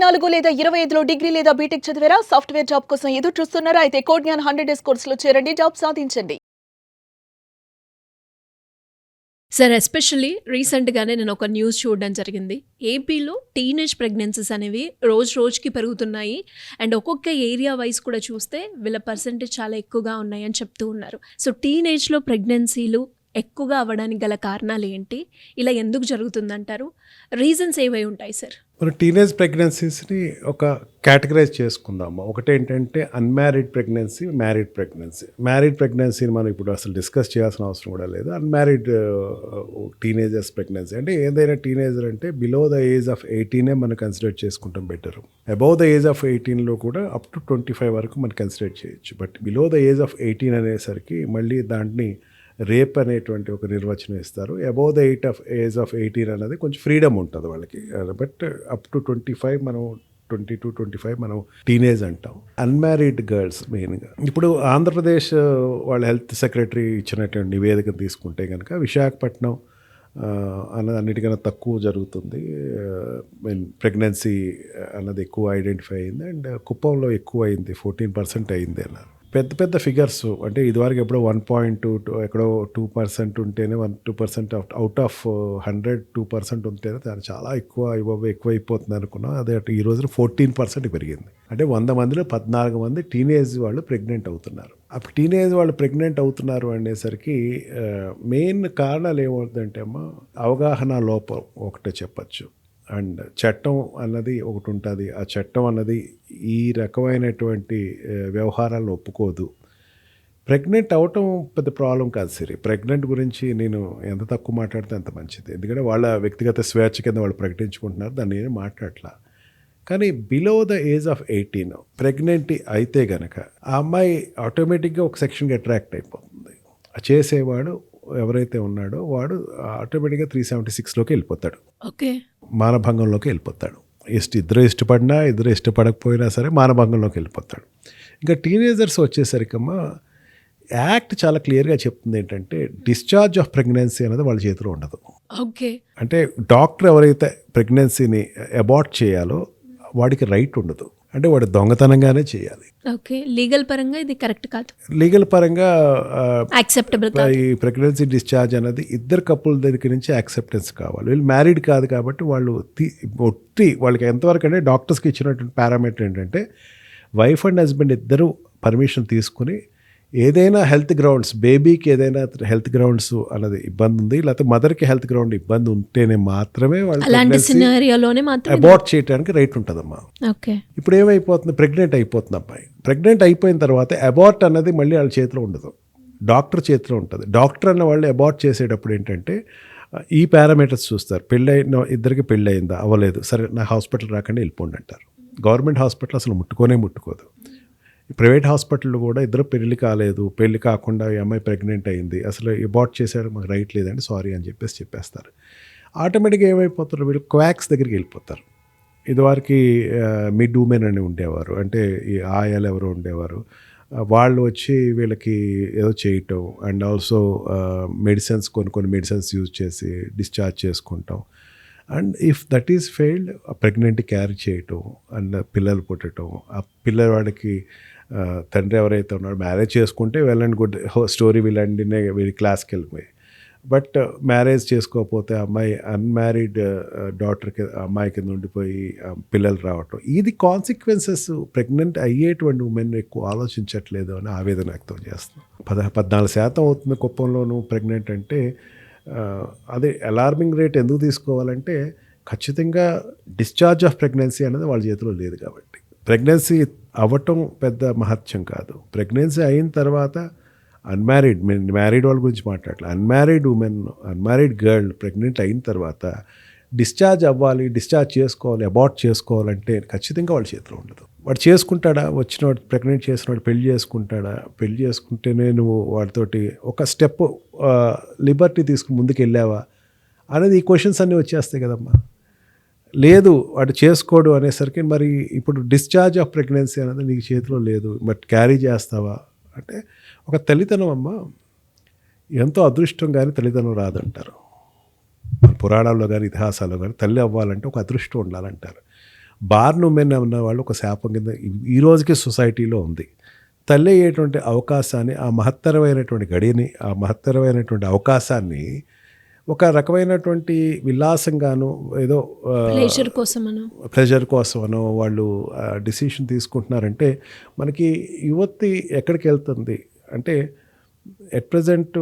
24 లేదా 25లో డిగ్రీ లేదా బీటెక్ చదివారా? సాఫ్ట్‌వేర్ జాబ్ కోసం ఎదురు చూస్తున్నారా? అయితే కోడ్ జ్ఞాన్ 100 డేస్ కోర్సులో చేరండి. జాబ్ సాధించండి. సార్ ఎస్పెషల్లీ రీసెంట్‌గానే నేనొక న్యూస్ చూడడం జరిగింది. ఏపీలో టీనేజ్ ప్రెగ్నెన్సీస్ అనేవి రోజుకి పెరుగుతున్నాయి. అండ్ ఒక్కొక్క ఏరియా వైస్ కూడా చూస్తే వీళ్ళ పర్సెంటేజ్ చాలా ఎక్కువగా ఉన్నాయని చెప్తూ ఉన్నారు. సో టీనేజ్‌లో ప్రెగ్నెన్సీలు ఎక్కువగా అవ్వడానికి గల కారణాలేంటి? ఇలా ఎందుకు జరుగుతుందంటారు? రీజన్స్ ఏవై ఉంటాయి సార్? మనం టీనేజ్ ప్రెగ్నెన్సీస్ని ఒక కేటగరైజ్ చేసుకుందాము. ఒకటేంటంటే అన్మ్యారీడ్ ప్రెగ్నెన్సీ, మ్యారీడ్ ప్రెగ్నెన్సీని మనం ఇప్పుడు అసలు డిస్కస్ చేయాల్సిన అవసరం కూడా లేదు. అన్మ్యారీడ్ టీనేజర్స్ ప్రెగ్నెన్సీ అంటే ఏదైనా టీనేజర్ అంటే బిలో ద ఏజ్ ఆఫ్ 18 మనం కన్సిడర్ చేసుకుంటాం better. Above the age of 18లో కూడా అప్ టు 25 వరకు మనం కన్సిడర్ చేయొచ్చు. But below the age of 18 అనేసరికి మళ్ళీ దాన్ని రేప్ అనేటువంటి ఒక నిర్వచనం ఇస్తారు. అబౌవ్ ద ఏజ్ ఆఫ్ 18 అనేది కొంచెం ఫ్రీడమ్ ఉంటుంది వాళ్ళకి. బట్ అప్ టు 25 మనం 22-25 మనం టీనేజ్ అంటాం. అన్మ్యారీడ్ గర్ల్స్ మెయిన్గా ఇప్పుడు ఆంధ్రప్రదేశ్ వాళ్ళ హెల్త్ సెక్రటరీ ఇచ్చినటువంటి నివేదిక తీసుకుంటే కనుక విశాఖపట్నం అన్నది అన్నిటికన్నా తక్కువ జరుగుతుంది. ప్రెగ్నెన్సీ అన్నది ఎక్కువ ఐడెంటిఫై అయింది. అండ్ కుప్పంలో ఎక్కువ అయింది, 14% అయింది అన్నారు. పెద్ద ఫిగర్స్ అంటే ఇదివరకు ఎప్పుడో 1.2 ఎక్కడో 2% ఉంటేనే 2% అవుట్ ఆఫ్ 100 2% ఉంటేనే దాన్ని చాలా ఎక్కువైపోతుంది అనుకున్నాం. అదే ఈ రోజున 14% పెరిగింది. అంటే 100 మందిలో 14 మంది టీనేజ్ వాళ్ళు ప్రెగ్నెంట్ అవుతున్నారు. అప్పుడు టీనేజ్ వాళ్ళు ప్రెగ్నెంట్ అవుతున్నారు అనేసరికి మెయిన్ కారణాలు ఏమవుతుందంటే అవగాహన లోపం ఒకటే చెప్పచ్చు. అండ్ చట్టం అన్నది ఒకటి ఉంటుంది. ఆ చట్టం అన్నది ఈ రకమైనటువంటి వ్యవహారాలను ఒప్పుకోదు. ప్రెగ్నెంట్ అవటం పెద్ద ప్రాబ్లం కాదు సిరి. ప్రెగ్నెంట్ గురించి నేను ఎంత తక్కువ మాట్లాడితే అంత మంచిది. ఎందుకంటే వాళ్ళ వ్యక్తిగత స్వేచ్ఛ కింద వాళ్ళు ప్రకటించుకుంటున్నారు, దాన్ని నేను మాట్లాడలా. కానీ below the age of 18 pregnant అయితే గనక ఆ అమ్మాయి ఆటోమేటిక్గా ఒక సెక్షన్కి అట్రాక్ట్ అయిపోతుంది. చేసేవాడు ఎవరైతే ఉన్నాడో వాడు ఆటోమేటిక్గా 376లోకి వెళ్ళిపోతాడు. ఓకే, మానభంగంలోకి వెళ్ళిపోతాడు. ఇద్దరు ఇష్టపడకపోయినా సరే మానభంగంలోకి వెళ్ళిపోతాడు. ఇంకా టీనేజర్స్ వచ్చేసరికమ్మా యాక్ట్ చాలా క్లియర్గా చెప్తుంది ఏంటంటే డిశ్చార్జ్ ఆఫ్ ప్రెగ్నెన్సీ అనేది వాళ్ళ చేతిలో ఉండదు. ఓకే, అంటే డాక్టర్ ఎవరైతే ప్రెగ్నెన్సీని అబార్ట్ చేయాలో వాడికి రైట్ ఉండదు. అంటే వాడు దొంగతనంగానే చేయాలి. ఓకే, లీగల్ పరంగా ఇది కరెక్ట్ కాదు. లీగల్ పరంగా యాక్సెప్టబుల్ ఈ ప్రెగ్నెన్సీ డిశ్చార్జ్ అనేది ఇద్దరు కపుల్ దగ్గర నుంచి యాక్సెప్టెన్స్ కావాలి. వీళ్ళు మ్యారీడ్ కాదు కాబట్టి వాళ్ళు వాళ్ళకి ఎంతవరకు అంటే డాక్టర్స్కి ఇచ్చినటువంటి పారామీటర్ ఏంటంటే వైఫ్ అండ్ హస్బెండ్ ఇద్దరు పర్మిషన్ తీసుకుని ఏదైనా హెల్త్ గ్రౌండ్స్, బేబీకి ఏదైనా హెల్త్ గ్రౌండ్స్ అన్నది ఇబ్బంది ఉంది, లేకపోతే మదర్కి హెల్త్ గ్రౌండ్ ఇబ్బంది ఉంటేనే మాత్రమే వాళ్ళు అబార్ట్ చేయడానికి రైట్ ఉంటుందమ్మా. ఇప్పుడు ఏమైపోతుంది, ప్రెగ్నెంట్ అయిపోతుంది అమ్మాయి. ప్రెగ్నెంట్ అయిపోయిన తర్వాత అబార్ట్ అన్నది మళ్ళీ వాళ్ళ చేతిలో ఉండదు, డాక్టర్ చేతిలో ఉంటుంది. డాక్టర్ అన్న వాళ్ళు అబార్ట్ చేసేటప్పుడు ఏంటంటే ఈ పారామీటర్స్ చూస్తారు. ఇద్దరికి పెళ్ళి అయిందా, అవ్వలేదు, సరే నా హాస్పిటల్ రాకుండా వెళ్ళిపోండి అంటారు. గవర్నమెంట్ హాస్పిటల్ అసలు ముట్టుకోదు. ప్రైవేట్ హాస్పిటల్లో కూడా ఇద్దరు పెళ్లి కాకుండా ఈ అమ్మాయి ప్రెగ్నెంట్ అయింది, అసలు అబార్ట్ చేశాడు, మాకు రైట్ లేదండి, సారీ అని చెప్పేస్తారు. ఆటోమేటిక్గా ఏమైపోతారు, వీళ్ళు క్వాక్స్ దగ్గరికి వెళ్ళిపోతారు. ఇదివరకు మిడ్ ఉమెన్ అని ఉండేవారు, అంటే ఈ ఆయాలు ఎవరో ఉండేవారు, వాళ్ళు వచ్చి వీళ్ళకి ఏదో చేయటం అండ్ ఆల్సో మెడిసిన్స్ కొన్ని మెడిసిన్స్ యూజ్ చేసి డిశ్చార్జ్ చేసుకుంటాం. And if that is failed pregnant carry చేయటం అండ్ పిల్లలు పుట్టడం, ఆ పిల్లవాడికి తండ్రి ఎవరైతే ఉన్నారో మ్యారేజ్ చేసుకుంటే వెల్ అండ్ గుడ్ స్టోరీ, వీళ్ళ క్లాస్కి వెళ్ళిపోయి. బట్ మ్యారేజ్ చేసుకోకపోతే అమ్మాయి అన్మ్యారీడ్ డాటర్కి అమ్మాయి కింద ఉండిపోయి పిల్లలు రావటం, ఇది కాన్సిక్వెన్సెస్ ప్రెగ్నెంట్ అయ్యేటువంటి ఉమెన్ ఎక్కువ ఆలోచించట్లేదు అని ఆవేదన వ్యక్తం చేస్తున్నాం. 14% అవుతుంది కుప్పంలోనూ ప్రెగ్నెంట్ అంటే. అదే అలార్మింగ్ రేట్ ఎందుకు తీసుకోవాలంటే ఖచ్చితంగా డిశ్చార్జ్ ఆఫ్ ప్రెగ్నెన్సీ అనేది వాళ్ళ చేతిలో లేదు కాబట్టి. ప్రెగ్నెన్సీ అవ్వటం పెద్ద మహత్యం కాదు. ప్రెగ్నెన్సీ అయిన తర్వాత మ్యారీడ్ వాళ్ళ గురించి మాట్లాడలే, అన్మ్యారీడ్ గర్ల్ ప్రెగ్నెంట్ అయిన తర్వాత డిశ్చార్జ్ అవ్వాలి, డిశ్చార్జ్ చేసుకోవాలి, అబార్ట్ చేసుకోవాలంటే ఖచ్చితంగా వాళ్ళ చేతిలో ఉండదు. వాడు చేసుకుంటాడా, వచ్చినవాడు ప్రెగ్నెంట్ చేసినవాడు పెళ్లి చేసుకుంటేనే నువ్వు వాడితోటి ఒక స్టెప్ లిబర్టీ తీసుకుని ముందుకు వెళ్ళావా అనేది ఈ క్వశ్చన్స్ అన్నీ వచ్చేస్తాయి కదమ్మా. లేదు వాడు చేసుకోడు అనేసరికి మరి ఇప్పుడు డిశ్చార్జ్ ఆఫ్ ప్రెగ్నెన్సీ అనేది నీకు చేతిలో లేదు, బట్ క్యారీ చేస్తావా అంటే ఒక తల్లితనం అమ్మ ఎంతో అదృష్టం కానీ తల్లితనం రాదంటారు. పురాణాల్లో కానీ ఇతిహాసాల్లో కానీ తల్లి అవ్వాలంటే ఒక అదృష్టం ఉండాలంటారు. బార్న్ ఉమెన్ ఉన్న వాళ్ళు ఒక శాపం కింద ఈ రోజుకి సొసైటీలో ఉంది. తల్లి అయ్యేటువంటి అవకాశాన్ని, ఆ మహత్తరమైనటువంటి గడియని, ఆ మహత్తరమైనటువంటి అవకాశాన్ని ఒక రకమైనటువంటి విలాసంగాను ఏదో ప్లెజర్ కోసమనో వాళ్ళు డిసిషన్ తీసుకుంటున్నారంటే మనకి యువతి ఎక్కడికి వెళ్తుంది అంటే at present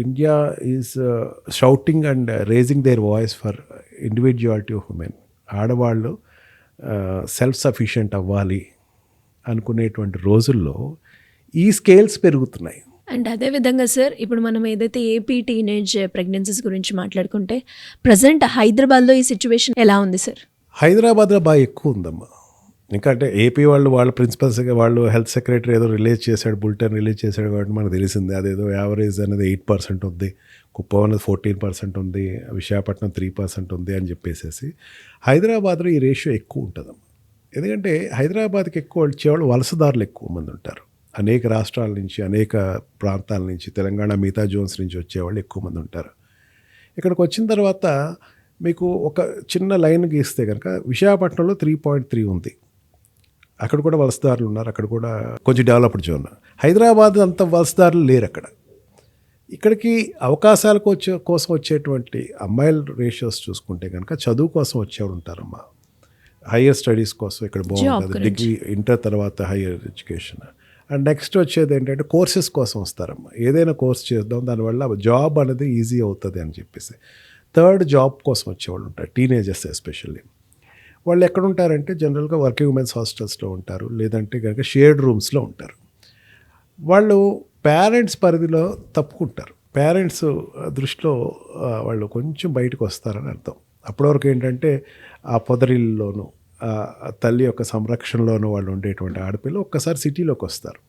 India is shouting and raising their voice for individuality of women. ఆడవాళ్ళు సెల్ఫ్ సఫిషియెంట్ అవ్వాలి అనుకునేటువంటి రోజుల్లో ఈ స్కేల్స్ పెరుగుతున్నాయి. అండ్ అదేవిధంగా సార్, ఇప్పుడు మనం ఏదైతే ఏపీ టీనేజ్ ప్రెగ్నెన్సీస్ గురించి మాట్లాడుకుంటే ప్రజెంట్ హైదరాబాద్లో ఈ సిచ్యువేషన్ ఎలా ఉంది సార్? హైదరాబాద్లో బాగా ఎక్కువ ఉందమ్మా. ఇంకా అంటే ఏపీ వాళ్ళ ప్రిన్సిపల్స్ వాళ్ళు హెల్త్ సెక్రటరీ ఏదో రిలీజ్ చేశాడు, బులెటిన్ రిలీజ్ చేశాడు కాబట్టి మనకు తెలిసింది. అదేదో యావరేజ్ అనేది 8% ఉంది, కుప్పం అనేది 14% ఉంది, విశాఖపట్నం 3% ఉంది అని చెప్పేసి. హైదరాబాద్లో ఈ రేషియో ఎక్కువ ఉంటుందమ్మా. ఎందుకంటే హైదరాబాద్కి ఎక్కువ వచ్చేవాళ్ళు వలసదారులు ఎక్కువ మంది ఉంటారు. అనేక రాష్ట్రాల నుంచి, అనేక ప్రాంతాల నుంచి, తెలంగాణ మిగతా జోన్స్ నుంచి వచ్చేవాళ్ళు ఎక్కువ మంది ఉంటారు. ఇక్కడికి వచ్చిన తర్వాత మీకు ఒక చిన్న లైన్ గీస్తే కనుక విశాఖపట్నంలో 3.3 ఉంది. అక్కడ కూడా వలసదారులు ఉన్నారు, అక్కడ కూడా కొంచెం డెవలప్డ్ జోన్. హైదరాబాద్ అంత వలసదారులు లేరు అక్కడ. ఇక్కడికి అవకాశాల కోసం వచ్చేటువంటి అమ్మాయిల రేషియోస్ చూసుకుంటే కనుక చదువు కోసం వచ్చేవాడు ఉంటారమ్మా. హయ్యర్ స్టడీస్ కోసం ఇక్కడ బాగుంటుంది, డిగ్రీ ఇంటర్ తర్వాత హయ్యర్ ఎడ్యుకేషన్. అండ్ నెక్స్ట్ వచ్చేది ఏంటంటే కోర్సెస్ కోసం వస్తారమ్మా. ఏదైనా కోర్స్ చేద్దాం, దానివల్ల జాబ్ అనేది ఈజీ అవుతుంది అని చెప్పేసి. థర్డ్ జాబ్ కోసం వచ్చేవాళ్ళు ఉంటారు, టీనేజర్స్ ఎస్పెషల్లీ. వాళ్ళు ఎక్కడ ఉంటారంటే జనరల్గా వర్కింగ్ ఉమెన్స్ హాస్టల్స్లో ఉంటారు, లేదంటే కనుక షేర్డ్ రూమ్స్లో ఉంటారు. వాళ్ళు పేరెంట్స్ పరిధిలో తప్పుకుంటారు. పేరెంట్స్ దృష్టిలో వాళ్ళు కొంచెం బయటకు వస్తారని అర్థం. అప్పటివరకు ఏంటంటే ఆ పొదరిల్లోనూ తల్లి యొక్క సంరక్షణలోనూ వాళ్ళు ఉండేటువంటి ఆడపిల్ల ఒక్కసారి సిటీలోకి వస్తారు.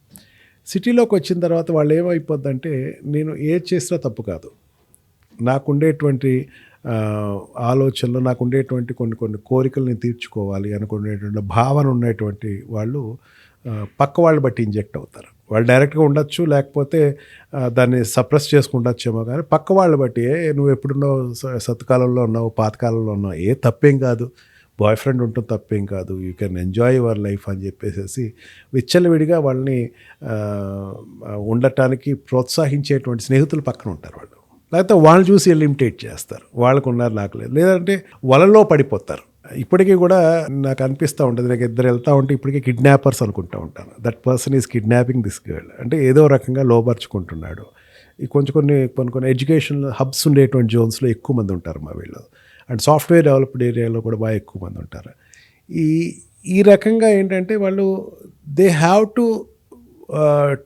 సిటీలోకి వచ్చిన తర్వాత వాళ్ళు ఏమైపోద్దంటే నేను ఏది చేసినా తప్పు కాదు, నాకుండేటువంటి ఆలోచనలు, నాకుండేటువంటి కొన్ని కోరికలు నేను తీర్చుకోవాలి అనుకునేటువంటి భావన ఉన్నటువంటి వాళ్ళు పక్క వాళ్ళు బట్టి ఇంజెక్ట్ అవుతారు. వాళ్ళు డైరెక్ట్గా ఉండొచ్చు, లేకపోతే దాన్ని సప్రెస్ చేసుకుండొచ్చేమో, కానీ పక్క వాళ్ళు బట్టి నువ్వు ఎప్పుడున్నావు, సత్కాలంలో ఉన్నావు, పాతకాలంలో ఉన్నావు, తప్పేం కాదు, బాయ్ ఫ్రెండ్ ఉంటుంది తప్పేం కాదు, you can enjoy your life అని చెప్పేసి విచ్చలవిడిగా వాళ్ళని ఉండటానికి ప్రోత్సహించేటువంటి స్నేహితులు పక్కన ఉంటారు వాళ్ళు. లేకపోతే వాళ్ళని చూసి ఇమిటేట్ చేస్తారు, వాళ్ళకు ఉన్నారు నాకు లేదు, లేదంటే వలలో పడిపోతారు. ఇప్పటికీ కూడా నాకు అనిపిస్తూ ఉంటుంది, నాకు ఇద్దరు వెళ్తూ ఉంటే ఇప్పటికీ కిడ్నాపర్స్ అనుకుంటూ ఉంటాను. That person is kidnapping this girl. అంటే ఏదో రకంగా లోపరుచుకుంటున్నాడు. ఈ కొన్ని ఎడ్యుకేషన్ హబ్స్ ఉండేటువంటి జోన్స్లో ఎక్కువ మంది ఉంటారు మా వీళ్ళు. అండ్ సాఫ్ట్వేర్ డెవలప్డ్ ఏరియాలో కూడా బాగా ఎక్కువ మంది ఉంటారు. ఈ రకంగా ఏంటంటే వాళ్ళు they have to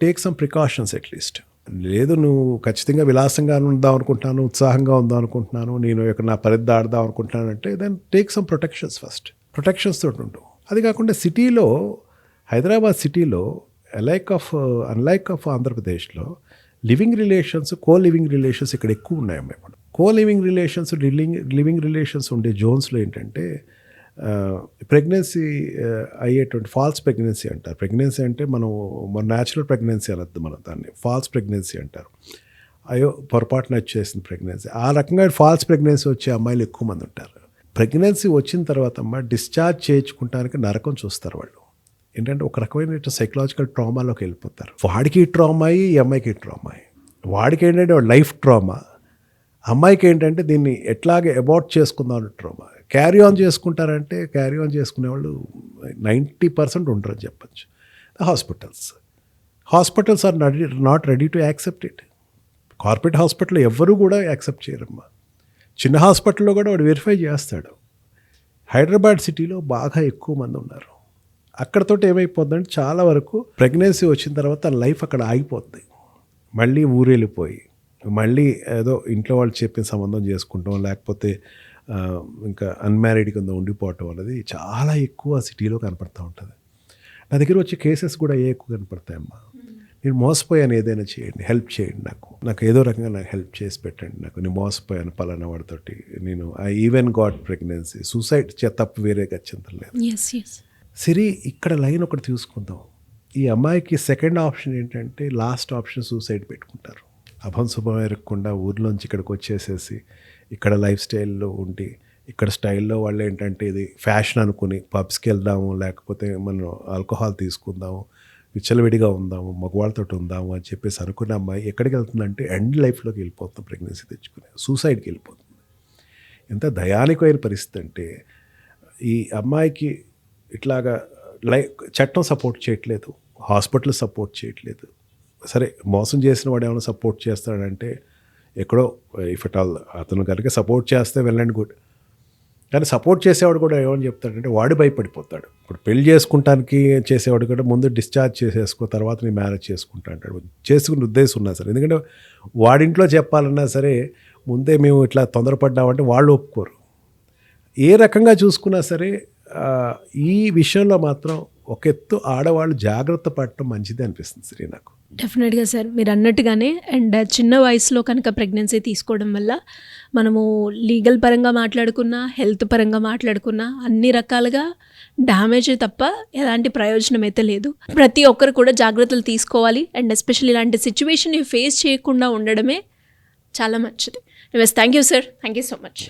take some precautions at least. లేదు నువ్వు ఖచ్చితంగా విలాసంగా ఉందాం అనుకుంటున్నాను, ఉత్సాహంగా ఉందాం అనుకుంటున్నాను, నేను ఇక్కడ నా పరిధి దాడదాం అనుకుంటున్నాను అంటే then take some protections first. Protections తోటి ఉండు. అది కాకుండా సిటీలో, హైదరాబాద్ సిటీలో అన్లైక్ ఆఫ్ ఆంధ్రప్రదేశ్లో లివింగ్ రిలేషన్స్, లివింగ్ రిలేషన్స్ ఇక్కడ ఎక్కువ ఉన్నాయమ్మా. ఇప్పుడు లివింగ్ రిలేషన్స్ ఉండే జోన్స్లో ఏంటంటే ప్రెగ్నెన్సీ అయ్యేటువంటి ఫాల్స్ ప్రెగ్నెన్సీ అంటారు. ప్రెగ్నెన్సీ అంటే మన న్యాచురల్ ప్రెగ్నెన్సీ అనద్దు, మనం దాన్ని ఫాల్స్ ప్రెగ్నెన్సీ అంటారు. పొరపాటున వచ్చేసిన ప్రెగ్నెన్సీ. ఆ రకంగా ఫాల్స్ ప్రెగ్నెన్సీ వచ్చే అమ్మాయిలు ఎక్కువ మంది ఉంటారు. ప్రెగ్నెన్సీ వచ్చిన తర్వాత డిశ్చార్జ్ చేయించుకుంటానికి నరకం చూస్తారు వాళ్ళు. ఏంటంటే ఒక రకమైన సైకలాజికల్ ట్రామాలోకి వెళ్ళిపోతారు. వాడికి ట్రామా, ఈ అమ్మాయికి ట్రామా. వాడికి ఏంటంటే లైఫ్ ట్రామా, అమ్మాయికి ఏంటంటే దీన్ని ఎట్లాగే అబార్ట్ చేసుకుందాం అనే ట్రామా. క్యారీ ఆన్ చేసుకుంటారంటే క్యారీ ఆన్ చేసుకునే వాళ్ళు 90% ఉంటారని చెప్పచ్చు. Hospitals are not ready to accept it. Corporate hospital ఎవ్వరూ కూడా యాక్సెప్ట్ చేయరమ్మా. చిన్న హాస్పిటల్లో కూడా వాడు వెరిఫై చేస్తాడు. హైదరాబాద్ సిటీలో బాగా ఎక్కువ మంది ఉన్నారు. అక్కడతో ఏమైపోద్దంటే చాలా వరకు ప్రెగ్నెన్సీ వచ్చిన తర్వాత తన లైఫ్ అక్కడ ఆగిపోద్ది. మళ్ళీ ఊరెళ్ళిపోయి మళ్ళీ ఏదో ఇంట్లో వాళ్ళు చెప్పిన సంబంధం చేసుకుంటాం, లేకపోతే ఇంకా అన్మ్యారీడ్ కింద ఉండిపోవటం అనేది చాలా ఎక్కువ సిటీలో కనపడుతూ ఉంటుంది. నా దగ్గర వచ్చే కేసెస్ కూడా ఎక్కువ కనపడతాయమ్మా. నేను మోసపోయాను, ఏదైనా చేయండి, హెల్ప్ చేయండి, నాకు ఏదో రకంగా నాకు హెల్ప్ చేసి పెట్టండి, నేను మోసపోయాను పలానా వాడితోటి, నేను I even got pregnancy, suicide తప్ప వేరే గచ్చింతం లేదు. సరే, ఇక్కడ లైన్ ఒకటి చూసుకుందాం. ఈ అమ్మాయికి సెకండ్ ఆప్షన్ ఏంటంటే లాస్ట్ ఆప్షన్ సూసైడ్ పెట్టుకుంటారు. అభం శుభం ఎరగకుండా ఊర్లోంచి ఇక్కడికి వచ్చేసేసి ఇక్కడ లైఫ్ స్టైల్లో ఉండి ఇక్కడ స్టైల్లో వాళ్ళు ఏంటంటే ఇది ఫ్యాషన్ అనుకుని పబ్స్కి వెళ్దాము, లేకపోతే మనం ఆల్కహాల్ తీసుకుందాము, విచ్చలవిడిగా ఉందాము, మగవాళ్ళతో ఉందాము అని చెప్పేసి అనుకున్న అమ్మాయి ఎక్కడికి వెళ్తుందంటే ఎండ్ లైఫ్లోకి వెళ్ళిపోతుంది, ప్రెగ్నెన్సీ తెచ్చుకుని సూసైడ్కి వెళ్ళిపోతుంది. ఎంత దయానికమైన పరిస్థితి అంటే ఈ అమ్మాయికి ఇట్లాగా చట్టం సపోర్ట్ చేయట్లేదు, హాస్పిటల్ సపోర్ట్ చేయట్లేదు. సరే మోసం చేసిన వాడు ఏమైనా సపోర్ట్ చేస్తాడంటే ఎక్కడో ఇఫ్ ఎట్ ఆల్ అతను కనుక సపోర్ట్ చేస్తే వెల్ అండ్ గుడ్. కానీ సపోర్ట్ చేసేవాడు కూడా ఏమని చెప్తాడంటే వాడు భయపడిపోతాడు. ఇప్పుడు పెళ్లి చేసుకుంటానికి చేసేవాడు కూడా ముందు డిశ్చార్జ్ చేసేసుకో, తర్వాత నేను మ్యారేజ్ చేసుకుంటా అంటాడు. చేసుకునే ఉద్దేశం ఉన్నా సరే, ఎందుకంటే వాడింట్లో చెప్పాలన్నా సరే ముందే మేము ఇట్లా తొందరపడ్డామంటే వాళ్ళు ఒప్పుకోరు. ఏ రకంగా చూసుకున్నా సరే ఈ విషయంలో మాత్రం ఒక ఎత్తు ఆడవాళ్ళు జాగ్రత్త పడటం మంచిది అనిపిస్తుంది శ్రీ నాకు. డెఫినెట్గా సార్, మీరు అన్నట్టుగానే. అండ్ చిన్న వయసులో కనుక ప్రెగ్నెన్సీ తీసుకోవడం వల్ల మనము లీగల్ పరంగా మాట్లాడుకున్నా, హెల్త్ పరంగా మాట్లాడుకున్నా అన్ని రకాలుగా డ్యామేజ్ తప్ప ఎలాంటి ప్రయోజనం అయితే లేదు. ప్రతి ఒక్కరు కూడా జాగ్రత్తలు తీసుకోవాలి. అండ్ ఎస్పెషల్లీ ఇలాంటి సిచ్యువేషన్ ఫేస్ చేయకుండా ఉండడమే చాలా మంచిది. Thank you sir, thank you so much.